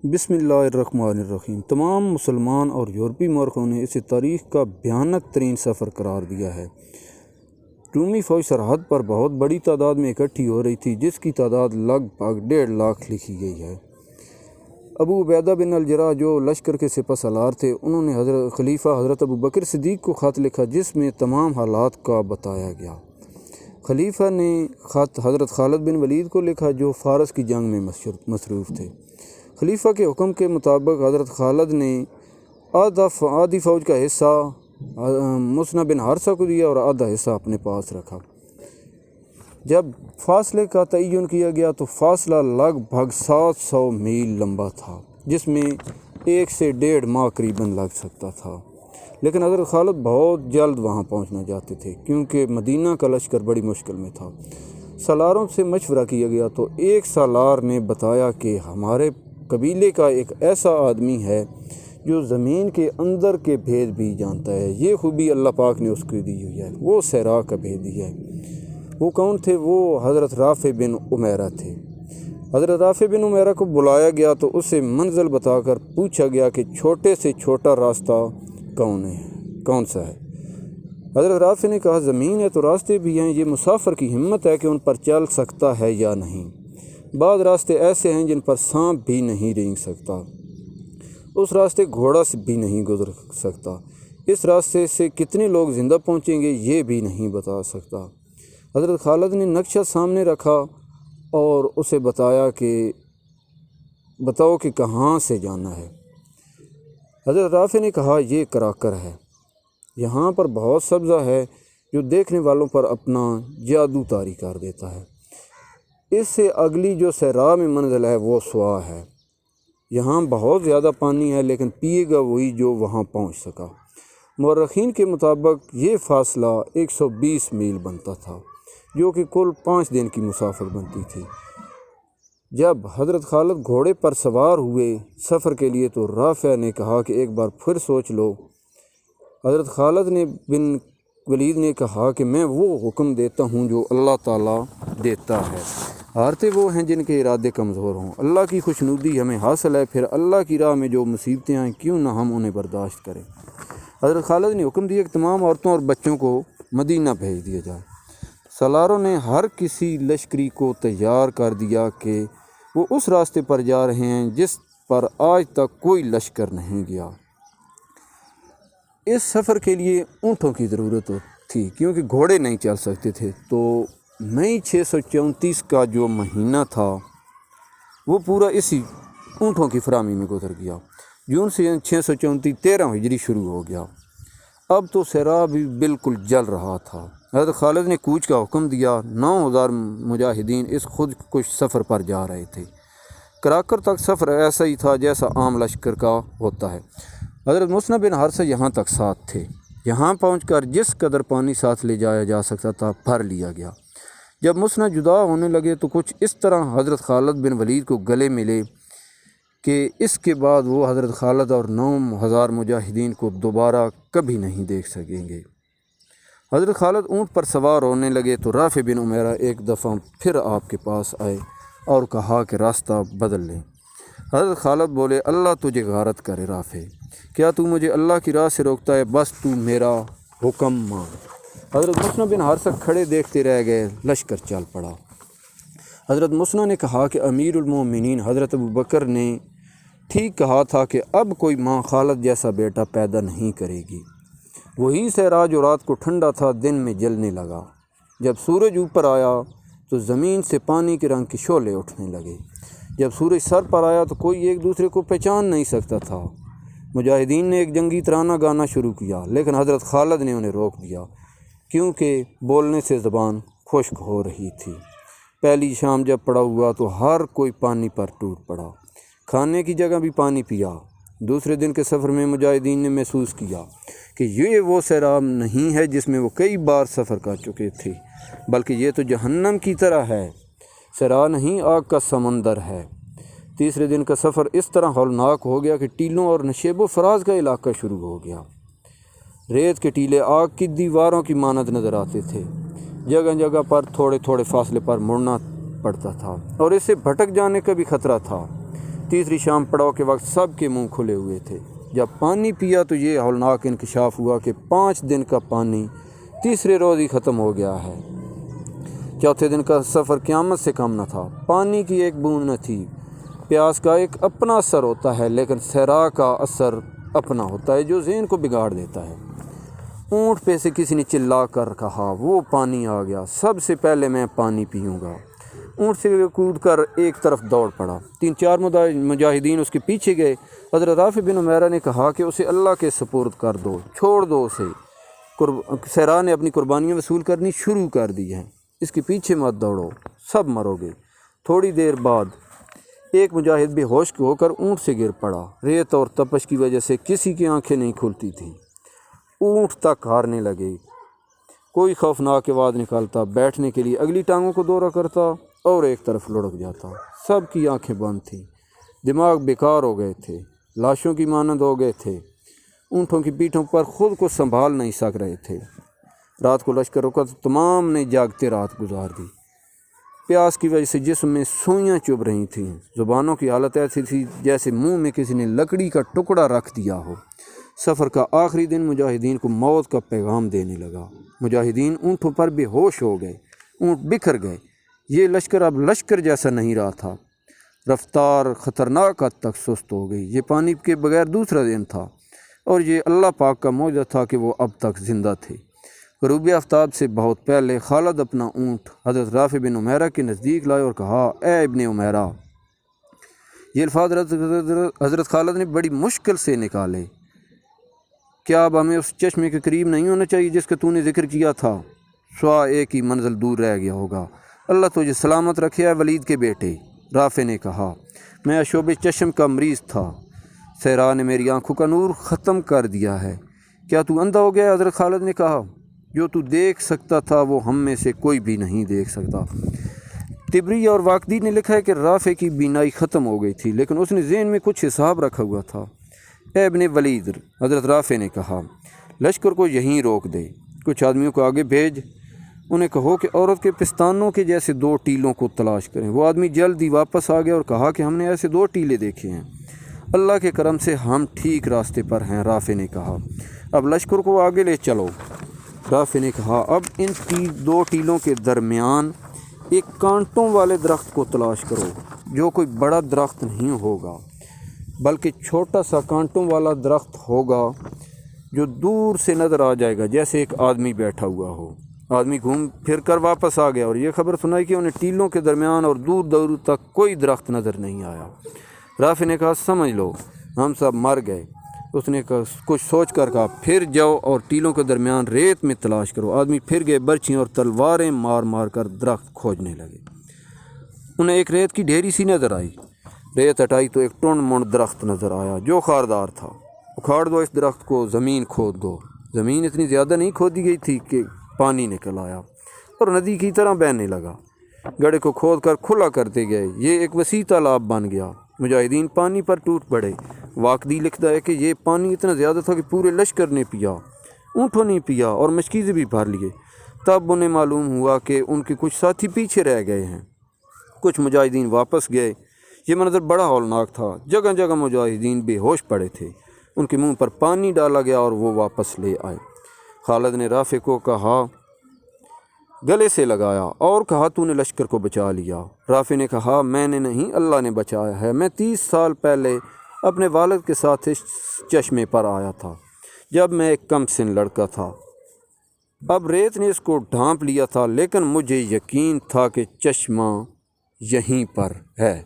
बिस्मिल्लाहिर्रहमानिर्रहीम। तमाम मुसलमान और यूरोपी मुल्कों ने इसे तारीख़ का भयानक तरीन सफ़र करार दिया है। रूमी फ़ौज सरहद पर बहुत बड़ी तादाद में इकट्ठी हो रही थी, जिसकी तादाद लगभग 1.5 लाख लिखी गई है। अबू उबैदा बिन अल-जर्राह जो लश्कर के सिपह सालार थे, उन्होंने खलीफा हज़रत अबू बकर सिद्दीक़ को ख़त लिखा, जिसमें तमाम हालात का बताया गया। खलीफा ने ख़त हज़रत खालिद बिन वलीद को लिखा, जो फ़ारस की जंग में मसरूफ़ थे। खलीफा के हुक्म के मुताबिक हज़रत खालिद ने आधी फ़ौज का हिस्सा मुसना बिन हारसा को दिया और आधा हिस्सा अपने पास रखा। जब फासले का तयन किया गया तो फासला लगभग 700 मील लंबा था, जिसमें 1 से 1.5 माह करीबन लग सकता था। लेकिन हज़रत खालिद बहुत जल्द वहाँ पहुँचना चाहते थे, क्योंकि मदीना का लश्कर बड़ी मुश्किल में था। सालारों से मशवरा किया गया तो एक सालार ने बताया कि हमारे कबीले का एक ऐसा आदमी है जो ज़मीन के अंदर के भेद भी जानता है। ये खूबी अल्लाह पाक ने उसको दी हुई है, वो सहरा का भेदी है। वो कौन थे? वो हज़रत राफ़े बिन उमैरा थे। हज़रत राफ़े बिन उमैरा को बुलाया गया तो उसे मंजिल बताकर पूछा गया कि छोटे से छोटा रास्ता कौन सा है। हज़रत राफ़े ने कहा, ज़मीन है तो रास्ते भी हैं, ये मुसाफिर की हिम्मत है कि उन पर चल सकता है या नहीं। बाद रास्ते ऐसे हैं जिन पर सांप भी नहीं रेंग सकता, उस रास्ते घोड़ा से भी नहीं गुजर सकता। इस रास्ते से कितने लोग ज़िंदा पहुँचेंगे ये भी नहीं बता सकता। हज़रत खालिद ने नक्शा सामने रखा और उसे बताया कि बताओ कि कहाँ से जाना है। हज़रत राफ़े ने कहा, ये कराकर है, यहाँ पर बहुत सब्ज़ा है जो देखने वालों पर अपना जादू तारी कर देता है। इससे अगली जो सहरा में मंजिल है वो सुआ है। यहाँ बहुत ज़्यादा पानी है, लेकिन पिएगा वही जो वहाँ पहुँच सका। मुर्रखीन के मुताबिक ये फ़ासला 120 मील बनता था, जो कि कुल 5 दिन की मुसाफिर बनती थी। जब हज़रत खालिद घोड़े पर सवार हुए सफ़र के लिए तो राफ़े ने कहा कि एक बार फिर सोच लो। हज़रत खालिद बिन वलीद ने कहा कि मैं वो हुक्म देता हूँ जो अल्लाह ताला देता है। हारते वो हैं जिनके इरादे कमज़ोर हों। अल्लाह की खुशनुदी हमें हासिल है, फिर अल्लाह की राह में जो मुसीबतें आएँ क्यों ना हम उन्हें बर्दाश्त करें। हज़रत खालिद ने हुक्म दिया कि तमाम औरतों और बच्चों को मदीना भेज दिया जाए। सालारों ने हर किसी लश्करी को तैयार कर दिया कि वो उस रास्ते पर जा रहे हैं जिस पर आज तक कोई लश्कर नहीं गया। इस सफ़र के लिए ऊँटों की ज़रूरत थी, क्योंकि घोड़े नहीं चल सकते थे। तो मई 634 का जो महीना था वो पूरा इसी ऊँटों की फरामी में गुजर गया। जून से 634 13 हिजरी शुरू हो गया। अब तो सहरा भी बिल्कुल जल रहा था। हज़रत खालिद ने कूच का हुक्म दिया। 9000 मुजाहिदीन इस खुद कुछ सफ़र पर जा रहे थे। कराकर तक सफ़र ऐसा ही था जैसा आम लश्कर का होता है। हज़रत मुसना बिन हारसा यहाँ तक साथ थे। यहाँ पहुँचकर जिस कदर पानी साथ ले जाया जा सकता था भर लिया गया। जब मुसना जुदा होने लगे तो कुछ इस तरह हज़रत खालिद बिन वलीद को गले मिले कि इसके बाद वो हज़रत खालिद और 9000 मुजाहिदीन को दोबारा कभी नहीं देख सकेंगे। हज़रत खालिद ऊँट पर सवार होने लगे तो राफ़े बिन उमैरा एक दफ़ा फिर आपके पास आए और कहा कि रास्ता बदल लें। हज़रत खालिद बोले, अल्लाह तुझे गारत करे राफ़े, क्या तू मुझे अल्लाह की राह से रोकता है? बस तू मेरा हुक्म मान। हज़रत मुसना बिन हारसा खड़े देखते रह गए। लश्कर चल पड़ा। हज़रत मुसना ने कहा कि अमीरुल मोमिनीन हज़रत अबू बकर ने ठीक कहा था कि अब कोई माँ खालिद जैसा बेटा पैदा नहीं करेगी। वही सहरा जो रात को ठंडा था दिन में जलने लगा। जब सूरज ऊपर आया तो ज़मीन से पानी के रंग के शोले उठने लगे। जब सूरज सर पर आया तो कोई एक दूसरे को पहचान नहीं सकता था। मुजाहिदीन ने एक जंगी तराना गाना शुरू किया, लेकिन हज़रत खालिद ने उन्हें रोक दिया, क्योंकि बोलने से ज़बान खुश्क हो रही थी। पहली शाम जब पड़ा हुआ तो हर कोई पानी पर टूट पड़ा। खाने की जगह भी पानी पिया। दूसरे दिन के सफ़र में मुजाहिदीन ने महसूस किया कि ये वो सहरा नहीं है जिसमें वो कई बार सफ़र कर चुके थे, बल्कि ये तो जहन्नम की तरह है। सहरा नहीं, आग का समंदर है। तीसरे दिन का सफ़र इस तरह हौलनाक हो गया कि टीलों और नशेबो फराज का इलाका शुरू हो गया। रेत के टीले आग की दीवारों की मानद नज़र आते थे। जगह जगह पर थोड़े थोड़े फासले पर मुड़ना पड़ता था और इससे भटक जाने का भी ख़तरा था। تیسری شام پڑاؤ کے وقت سب کے منہ کھلے ہوئے تھے۔ جب پانی پیا تو یہ ہولناک انکشاف ہوا کہ 5 دن کا پانی تیسرے روز ہی ختم ہو گیا ہے۔ چوتھے دن کا سفر قیامت سے کم نہ تھا، پانی کی ایک بوند نہ تھی۔ پیاس کا ایک اپنا اثر ہوتا ہے، لیکن صحرا کا اثر اپنا ہوتا ہے جو ذہن کو بگاڑ دیتا ہے۔ اونٹ پہ سے کسی نے چلا کر کہا، وہ پانی آ گیا، سب سے پہلے میں پانی پیوں گا۔ اونٹ سے کود کر ایک طرف دوڑ پڑا۔ 3-4 مجاہدین اس کے پیچھے گئے۔ حضرت رافع بن عمیرہ نے کہا کہ اسے اللہ کے سپرد کر دو، چھوڑ دو اسے۔ صحرا نے اپنی قربانیاں وصول کرنی شروع کر دی ہیں، اس کے پیچھے مت دوڑو، سب مرو گے۔ تھوڑی دیر بعد ایک مجاہد بے ہوش ہو کر اونٹ سے گر پڑا۔ ریت اور تپش کی وجہ سے کسی کی آنکھیں نہیں کھلتی تھیں۔ اونٹ تک ہارنے لگے، کوئی خوفناک آواز نکالتا، بیٹھنے کے لیے اگلی ٹانگوں کو دورہ کرتا اور ایک طرف لڑک جاتا۔ سب کی آنکھیں بند تھیں، دماغ بیکار ہو گئے تھے، لاشوں کی مانند ہو گئے تھے، اونٹوں کی پیٹھوں پر خود کو سنبھال نہیں سک رہے تھے۔ رات کو لشکر رکا تو تمام نے جاگتے رات گزار دی۔ پیاس کی وجہ سے جسم میں سوئیاں چبھ رہی تھیں، زبانوں کی حالت ایسی تھی جیسے منہ میں کسی نے لکڑی کا ٹکڑا رکھ دیا ہو۔ سفر کا آخری دن مجاہدین کو موت کا پیغام دینے لگا۔ مجاہدین اونٹوں پر بے ہوش ہو گئے، اونٹ بکھر گئے۔ یہ لشکر اب لشکر جیسا نہیں رہا تھا، رفتار خطرناک حد تک سست ہو گئی۔ یہ پانی کے بغیر دوسرا دن تھا، اور یہ اللہ پاک کا معجزہ تھا کہ وہ اب تک زندہ تھے۔ غروب آفتاب سے بہت پہلے خالد اپنا اونٹ حضرت رافع بن عمیرہ کے نزدیک لائے اور کہا، اے ابن عمیرہ۔ یہ الفاظ حضرت خالد نے بڑی مشکل سے نکالے۔ کیا اب ہمیں اس چشمے کے قریب نہیں ہونا چاہیے جس کا تو نے ذکر کیا تھا؟ سوا ایک ہی منزل دور رہ گیا ہوگا۔ اللہ تجھے سلامت رکھے اے ولید کے بیٹے۔ رافع نے کہا، میں عشوب چشم کا مریض تھا، صحرا نے میری آنکھوں کا نور ختم کر دیا ہے۔ کیا تو اندھا ہو گیا؟ حضرت خالد نے کہا، جو تو دیکھ سکتا تھا وہ ہم میں سے کوئی بھی نہیں دیکھ سکتا۔ طبری اور واقدی نے لکھا ہے کہ رافع کی بینائی ختم ہو گئی تھی، لیکن اس نے ذہن میں کچھ حساب رکھا ہوا تھا۔ اے ابن ولید، حضرت رافع نے کہا، لشکر کو یہیں روک دے، کچھ آدمیوں کو آگے بھیج، انہیں کہو کہ عورت کے پستانوں کے جیسے 2 ٹیلوں کو تلاش کریں۔ وہ آدمی جلد ہی واپس آ گیا اور کہا کہ ہم نے ایسے 2 ٹیلے دیکھے ہیں، اللہ کے کرم سے ہم ٹھیک راستے پر ہیں۔ رافع نے کہا، اب لشکر کو آگے لے چلو۔ رافع نے کہا، اب ان 2 ٹیلوں کے درمیان ایک کانٹوں والے درخت کو تلاش کرو، جو کوئی بڑا درخت نہیں ہوگا بلکہ چھوٹا سا کانٹوں والا درخت ہوگا جو دور سے نظر آ جائے گا جیسے ایک آدمی بیٹھا ہوا ہو۔ آدمی گھوم پھر کر واپس آ گیا اور یہ خبر سنائی کہ انہیں ٹیلوں کے درمیان اور دور دور تک کوئی درخت نظر نہیں آیا۔ رافع نے کہا، سمجھ لو ہم سب مر گئے۔ اس نے کچھ سوچ کر کہا، پھر جاؤ اور ٹیلوں کے درمیان ریت میں تلاش کرو۔ آدمی پھر گئے، برچھیاں اور تلواریں مار مار کر درخت کھوجنے لگے۔ انہیں ایک ریت کی ڈھیری سی نظر آئی۔ ریت ہٹائی تو ایک ٹونڈ مونڈ درخت نظر آیا جو خاردار تھا۔ اکھاڑ دو اس درخت کو، زمین کھود دو۔ زمین اتنی زیادہ نہیں کھودی گئی تھی کہ پانی نکل آیا اور ندی کی طرح بہنے لگا۔ گڑھے کو کھود کر کھلا کرتے گئے، یہ ایک وسیع تالاب بن گیا۔ مجاہدین پانی پر ٹوٹ پڑے۔ واقدی لکھتا ہے کہ یہ پانی اتنا زیادہ تھا کہ پورے لشکر نے پیا، اونٹوں نے پیا اور مشکیزیں بھی بھر لیے۔ تب انہیں معلوم ہوا کہ ان کے کچھ ساتھی پیچھے رہ گئے ہیں۔ کچھ مجاہدین واپس گئے۔ یہ منظر بڑا ہولناک تھا، جگہ جگہ مجاہدین بے ہوش پڑے تھے، ان کے منہ پر پانی ڈالا گیا اور وہ واپس لے آئے۔ خالد نے رافع کو کہا، گلے سے لگایا اور کہا، تو نے لشکر کو بچا لیا۔ رافع نے کہا، میں نے نہیں، اللہ نے بچایا ہے۔ میں 30 سال پہلے اپنے والد کے ساتھ اس چشمے پر آیا تھا جب میں ایک کم سن لڑکا تھا۔ اب ریت نے اس کو ڈھانپ لیا تھا، لیکن مجھے یقین تھا کہ چشمہ یہیں پر ہے۔